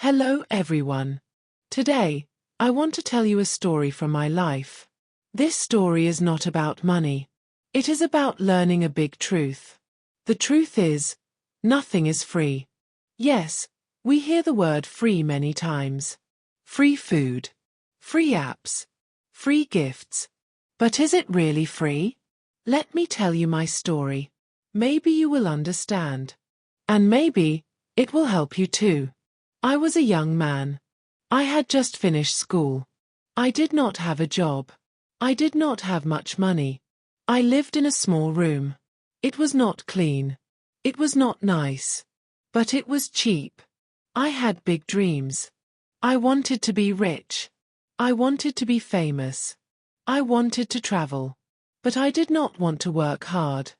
Hello everyone. Today, I want to tell you a story from my life. This story is not about money. It is about learning a big truth. The truth is, nothing is free. Yes, we hear the word free many times. Free food, free apps, free gifts. But is it really free? Let me tell you my story. Maybe you will understand. And maybe, it will help you too. I was a young man. I had just finished school. I did not have a job. I did not have much money. I lived in a small room. It was not clean. It was not nice. But it was cheap. I had big dreams. I wanted to be rich. I wanted to be famous. I wanted to travel. But I did not want to work hard.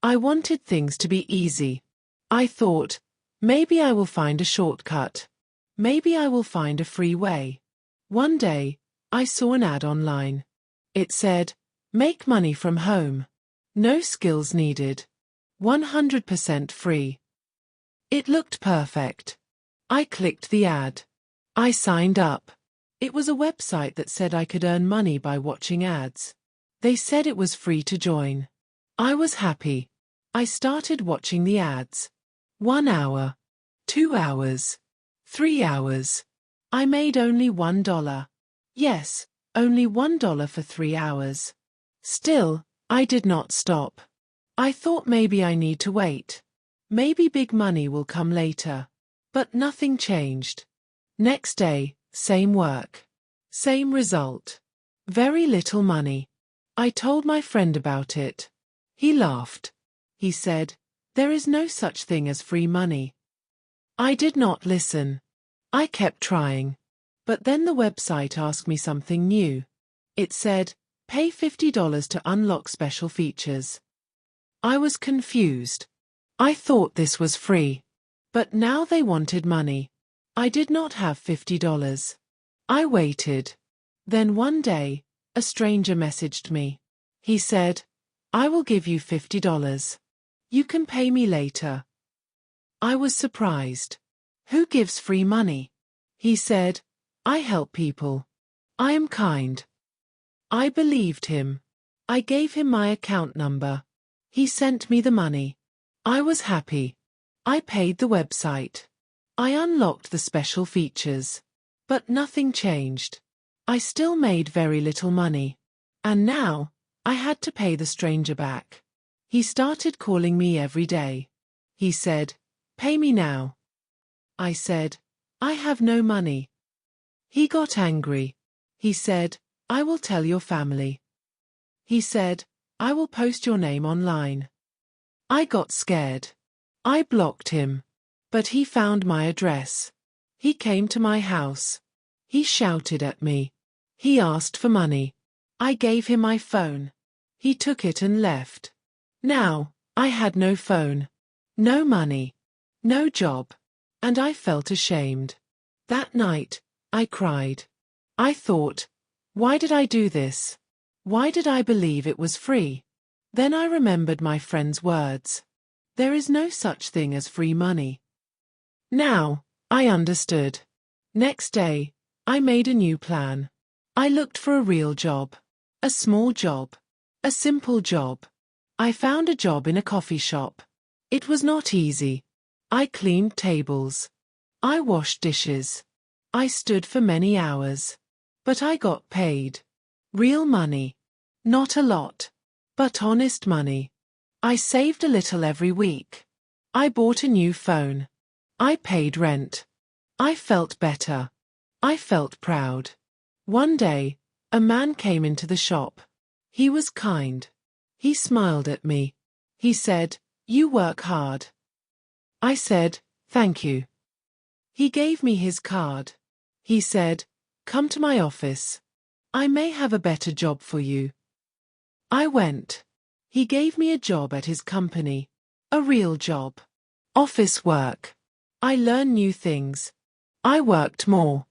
I wanted things to be easy. I thought, maybe I will find a shortcut. Maybe I will find a free way. One day, I saw an ad online. It said, make money from home. No skills needed. 100% free. It looked perfect. I clicked the ad. I signed up. It was a website that said I could earn money by watching ads. They said it was free to join. I was happy. I started watching the ads. 1 hour. 2 hours. 3 hours. I made only $1. Yes, only $1 for 3 hours. Still, I did not stop. I thought maybe I need to wait. Maybe big money will come later. But nothing changed. Next day, same work. Same result. Very little money. I told my friend about it. He laughed. He said, there is no such thing as free money. I did not listen. I kept trying. But then the website asked me something new. It said, pay $50 to unlock special features. I was confused. I thought this was free. But now they wanted money. I did not have $50. I waited. Then one day, a stranger messaged me. He said, I will give you $50. You can pay me later. I was surprised. Who gives free money? He said, I help people. I am kind. I believed him. I gave him my account number. He sent me the money. I was happy. I paid the website. I unlocked the special features. But nothing changed. I still made very little money. And now, I had to pay the stranger back. He started calling me every day. He said, pay me now. I said, I have no money. He got angry. He said, I will tell your family. He said, I will post your name online. I got scared. I blocked him. But he found my address. He came to my house. He shouted at me. He asked for money. I gave him my phone. He took it and left. Now, I had no phone. No money. No job. And I felt ashamed. That night, I cried. I thought, why did I do this? Why did I believe it was free? Then I remembered my friend's words. There is no such thing as free money. Now, I understood. Next day, I made a new plan. I looked for a real job. A small job. A simple job. I found a job in a coffee shop. It was not easy. I cleaned tables. I washed dishes. I stood for many hours. But I got paid. Real money. Not a lot. But honest money. I saved a little every week. I bought a new phone. I paid rent. I felt better. I felt proud. One day, a man came into the shop. He was kind. He smiled at me. He said, you work hard. I said, thank you. He gave me his card. He said, come to my office. I may have a better job for you. I went. He gave me a job at his company. A real job. Office work. I learned new things. I worked more.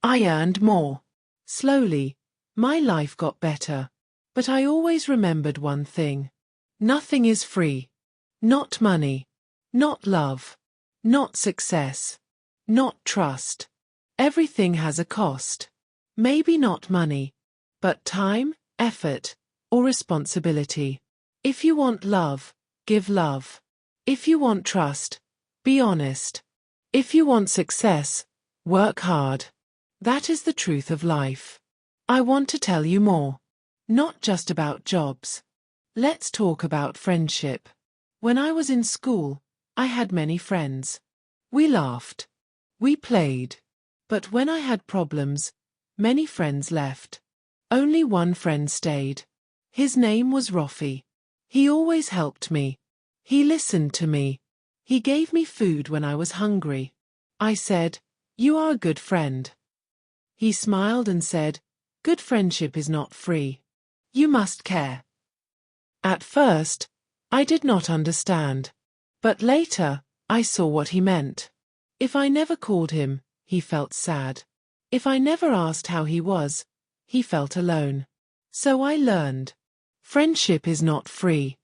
I earned more. Slowly, my life got better. But I always remembered one thing. Nothing is free. Not money. Not love. Not success. Not trust. Everything has a cost. Maybe not money, but time, effort, or responsibility. If you want love, give love. If you want trust, be honest. If you want success, work hard. That is the truth of life. I want to tell you more. Not just about jobs. Let's talk about friendship. When I was in school, I had many friends. We laughed. We played. But when I had problems, many friends left. Only one friend stayed. His name was Rafi. He always helped me. He listened to me. He gave me food when I was hungry. I said, "You are a good friend." He smiled and said, "Good friendship is not free. You must care." At first, I did not understand. But later, I saw what he meant. If I never called him, he felt sad. If I never asked how he was, he felt alone. So I learned. Friendship is not free.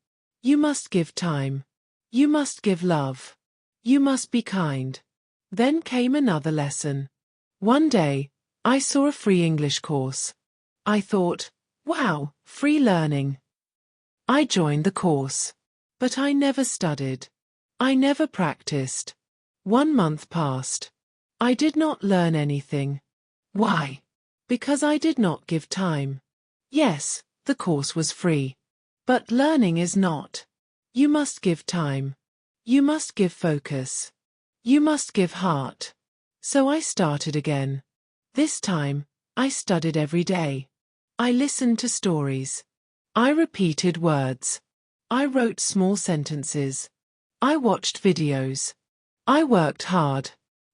You must give time. You must give love. You must be kind. Then came another lesson. One day, I saw a free English course. I thought, wow, free learning. I joined the course. But I never studied. I never practiced. 1 month passed. I did not learn anything. Why? Because I did not give time. Yes, the course was free. But learning is not. You must give time. You must give focus. You must give heart. So I started again. This time, I studied every day. I listened to stories. I repeated words. I wrote small sentences. I watched videos. I worked hard.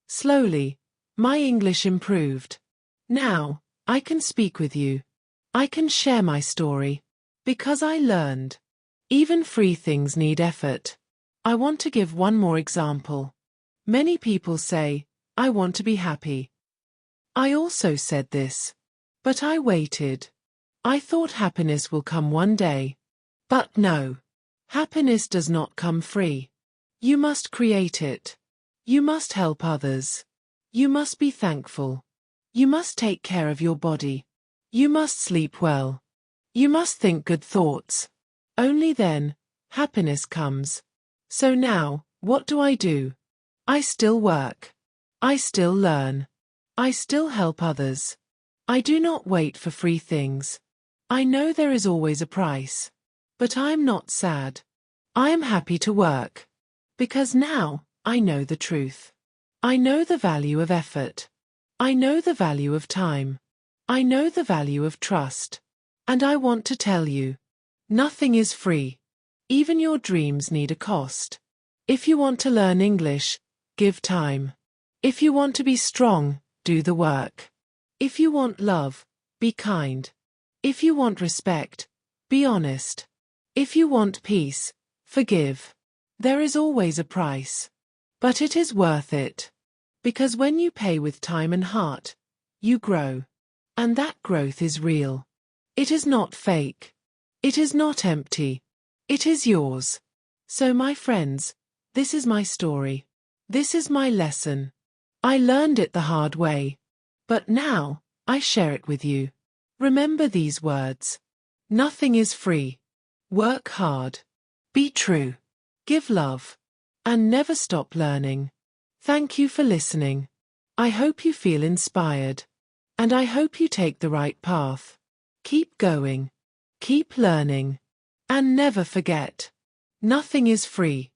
Slowly, my English improved. Now, I can speak with you. I can share my story. Because I learned. Even free things need effort. I want to give one more example. Many people say, "I want to be happy." I also said this. But I waited. I thought happiness will come one day. But no. Happiness does not come free. You must create it. You must help others. You must be thankful. You must take care of your body. You must sleep well. You must think good thoughts. Only then, happiness comes. So now, what do? I still work. I still learn. I still help others. I do not wait for free things. I know there is always a price. But I am not sad. I am happy to work. Because now, I know the truth. I know the value of effort. I know the value of time. I know the value of trust. And I want to tell you. Nothing is free. Even your dreams need a cost. If you want to learn English, give time. If you want to be strong, do the work. If you want love, be kind. If you want respect, be honest. If you want peace, forgive. There is always a price. But it is worth it. Because when you pay with time and heart, you grow. And that growth is real. It is not fake. It is not empty. It is yours. So my friends, this is my story. This is my lesson. I learned it the hard way. But now, I share it with you. Remember these words. Nothing is free. Work hard. Be true. Give love. And never stop learning. Thank you for listening. I hope you feel inspired. And I hope you take the right path. Keep going. Keep learning. And never forget. Nothing is free.